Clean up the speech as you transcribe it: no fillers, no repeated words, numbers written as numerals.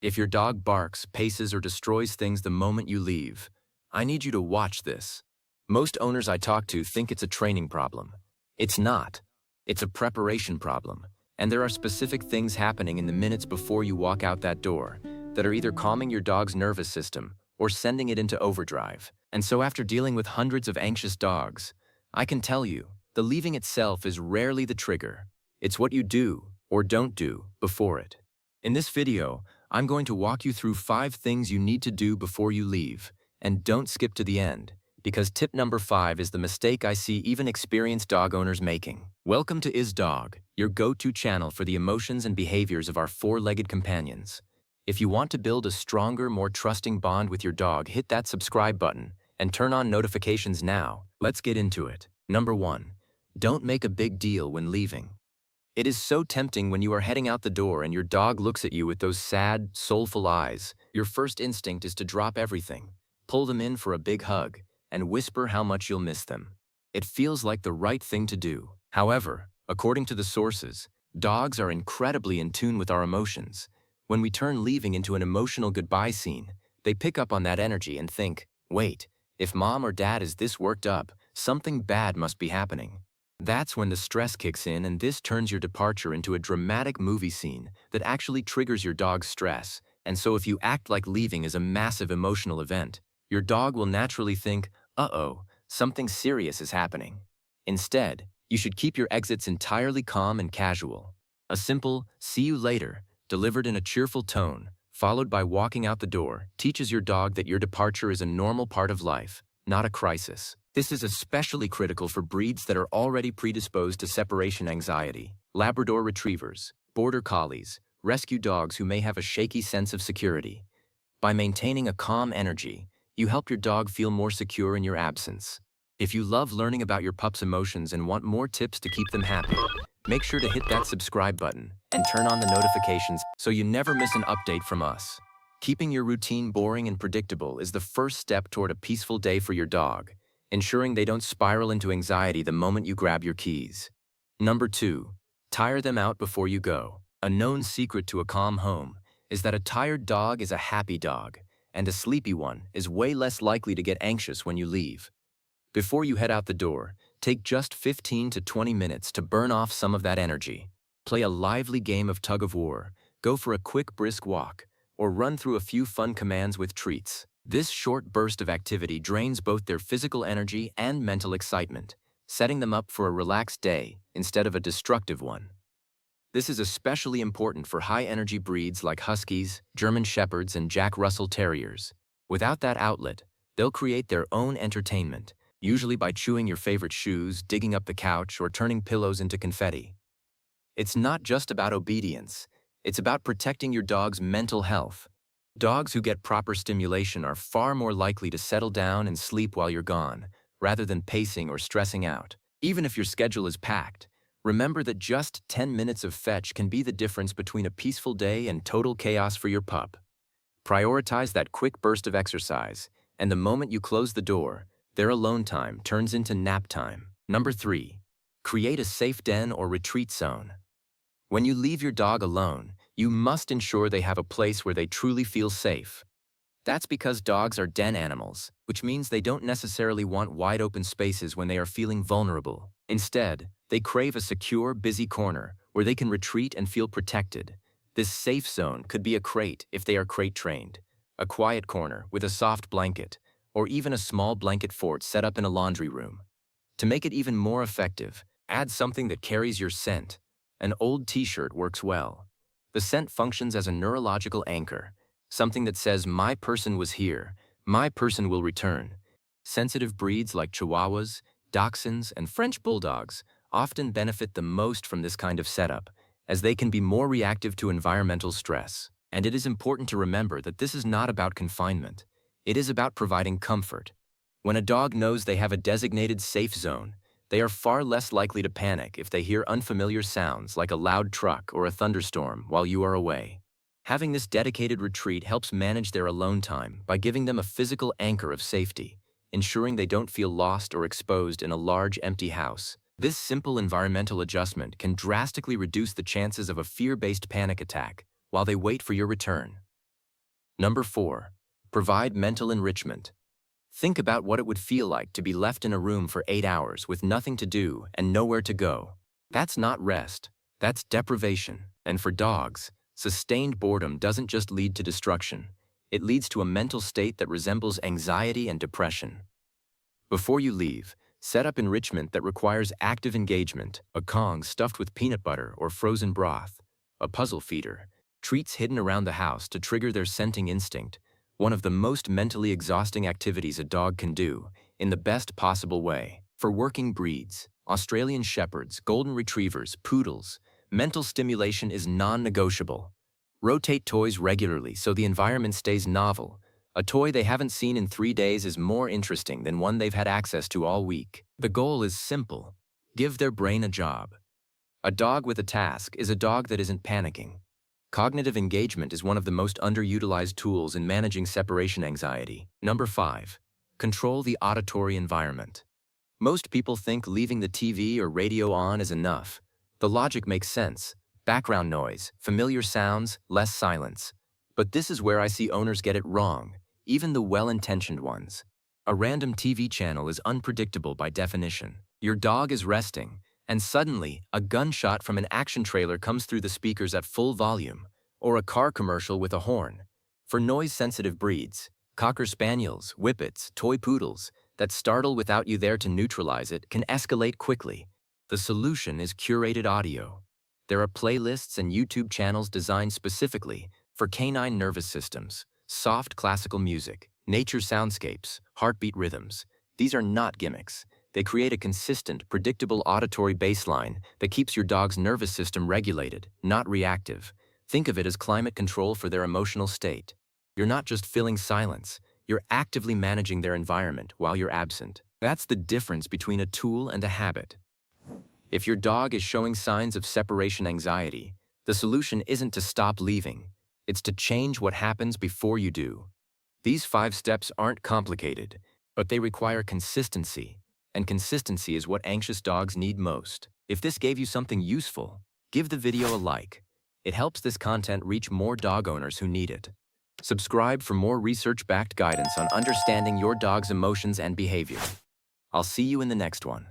If your dog barks, paces, or destroys things the moment you leave, I need you to watch this. Most owners I talk to think it's a training problem. It's not. It's a preparation problem, and there are specific things happening in the minutes before you walk out that door that are either calming your dog's nervous system or sending it into overdrive. And so after dealing with hundreds of anxious dogs, I can tell you, the leaving itself is rarely the trigger. It's what you do or don't do before it. In this video, I'm going to walk you through 5 things you need to do before you leave, and don't skip to the end, because tip number 5 is the mistake I see even experienced dog owners making. Welcome to Is Dog, your go-to channel for the emotions and behaviors of our 4-legged companions. If you want to build a stronger, more trusting bond with your dog, hit that subscribe button and turn on notifications now. Let's get into it. Number 1. Don't make a big deal when leaving. It is so tempting when you are heading out the door and your dog looks at you with those sad, soulful eyes. Your first instinct is to drop everything, pull them in for a big hug, and whisper how much you'll miss them. It feels like the right thing to do. However, according to the sources, dogs are incredibly in tune with our emotions. When we turn leaving into an emotional goodbye scene, they pick up on that energy and think, wait, if mom or dad is this worked up, something bad must be happening. That's when the stress kicks in, and this turns your departure into a dramatic movie scene that actually triggers your dog's stress. And so if you act like leaving is a massive emotional event, your dog will naturally think, uh-oh, something serious is happening. Instead, you should keep your exits entirely calm and casual. A simple, see you later, delivered in a cheerful tone, followed by walking out the door, teaches your dog that your departure is a normal part of life, not a crisis. This is especially critical for breeds that are already predisposed to separation anxiety: Labrador Retrievers, Border Collies, rescue dogs who may have a shaky sense of security. By maintaining a calm energy, you help your dog feel more secure in your absence. If you love learning about your pup's emotions and want more tips to keep them happy, make sure to hit that subscribe button and turn on the notifications so you never miss an update from us. Keeping your routine boring and predictable is the first step toward a peaceful day for your dog, ensuring they don't spiral into anxiety the moment you grab your keys. Number 2. Tire them out before you go. A known secret to a calm home is that a tired dog is a happy dog, and a sleepy one is way less likely to get anxious when you leave. Before you head out the door, take just 15 to 20 minutes to burn off some of that energy. Play a lively game of tug-of-war, go for a quick brisk walk, or run through a few fun commands with treats. This short burst of activity drains both their physical energy and mental excitement, setting them up for a relaxed day instead of a destructive one. This is especially important for high-energy breeds like Huskies, German Shepherds, and Jack Russell Terriers. Without that outlet, they'll create their own entertainment, usually by chewing your favorite shoes, digging up the couch, or turning pillows into confetti. It's not just about obedience, it's about protecting your dog's mental health. Dogs who get proper stimulation are far more likely to settle down and sleep while you're gone, rather than pacing or stressing out. Even if your schedule is packed, remember that just 10 minutes of fetch can be the difference between a peaceful day and total chaos for your pup. Prioritize that quick burst of exercise, and the moment you close the door, their alone time turns into nap time. Number 3. Create a safe den or retreat zone. When you leave your dog alone, you must ensure they have a place where they truly feel safe. That's because dogs are den animals, which means they don't necessarily want wide open spaces when they are feeling vulnerable. Instead, they crave a secure, busy corner where they can retreat and feel protected. This safe zone could be a crate if they are crate trained, a quiet corner with a soft blanket, or even a small blanket fort set up in a laundry room. To make it even more effective, add something that carries your scent. An old t-shirt works well. The scent functions as a neurological anchor, something that says, my person was here, my person will return. Sensitive breeds like Chihuahuas, Dachshunds, and French Bulldogs often benefit the most from this kind of setup, as they can be more reactive to environmental stress. And it is important to remember that this is not about confinement. It is about providing comfort. When a dog knows they have a designated safe zone, they are far less likely to panic if they hear unfamiliar sounds like a loud truck or a thunderstorm while you are away. Having this dedicated retreat helps manage their alone time by giving them a physical anchor of safety, ensuring they don't feel lost or exposed in a large, empty house. This simple environmental adjustment can drastically reduce the chances of a fear-based panic attack while they wait for your return. Number 4. Provide mental enrichment. Think about what it would feel like to be left in a room for 8 hours with nothing to do and nowhere to go. That's not rest. That's deprivation. And for dogs, sustained boredom doesn't just lead to destruction. It leads to a mental state that resembles anxiety and depression. Before you leave, set up enrichment that requires active engagement: a Kong stuffed with peanut butter or frozen broth, a puzzle feeder, treats hidden around the house to trigger their scenting instinct, one of the most mentally exhausting activities a dog can do, in the best possible way. For working breeds, Australian Shepherds, Golden Retrievers, Poodles, mental stimulation is non-negotiable. Rotate toys regularly so the environment stays novel. A toy they haven't seen in 3 days is more interesting than one they've had access to all week. The goal is simple: give their brain a job. A dog with a task is a dog that isn't panicking. Cognitive engagement is one of the most underutilized tools in managing separation anxiety. Number 5. Control the auditory environment. Most people think leaving the TV or radio on is enough. The logic makes sense: background noise, familiar sounds, less silence. But this is where I see owners get it wrong, even the well-intentioned ones. A random TV channel is unpredictable by definition. Your dog is resting, and suddenly, a gunshot from an action trailer comes through the speakers at full volume, or a car commercial with a horn. For noise-sensitive breeds, Cocker Spaniels, Whippets, Toy Poodles, that startle without you there to neutralize it can escalate quickly. The solution is curated audio. There are playlists and YouTube channels designed specifically for canine nervous systems: soft classical music, nature soundscapes, heartbeat rhythms. These are not gimmicks. They create a consistent, predictable auditory baseline that keeps your dog's nervous system regulated, not reactive. Think of it as climate control for their emotional state. You're not just filling silence, you're actively managing their environment while you're absent. That's the difference between a tool and a habit. If your dog is showing signs of separation anxiety, the solution isn't to stop leaving. It's to change what happens before you do. These 5 steps aren't complicated, but they require consistency, and consistency is what anxious dogs need most. If this gave you something useful, give the video a like. It helps this content reach more dog owners who need it. Subscribe for more research-backed guidance on understanding your dog's emotions and behavior. I'll see you in the next one.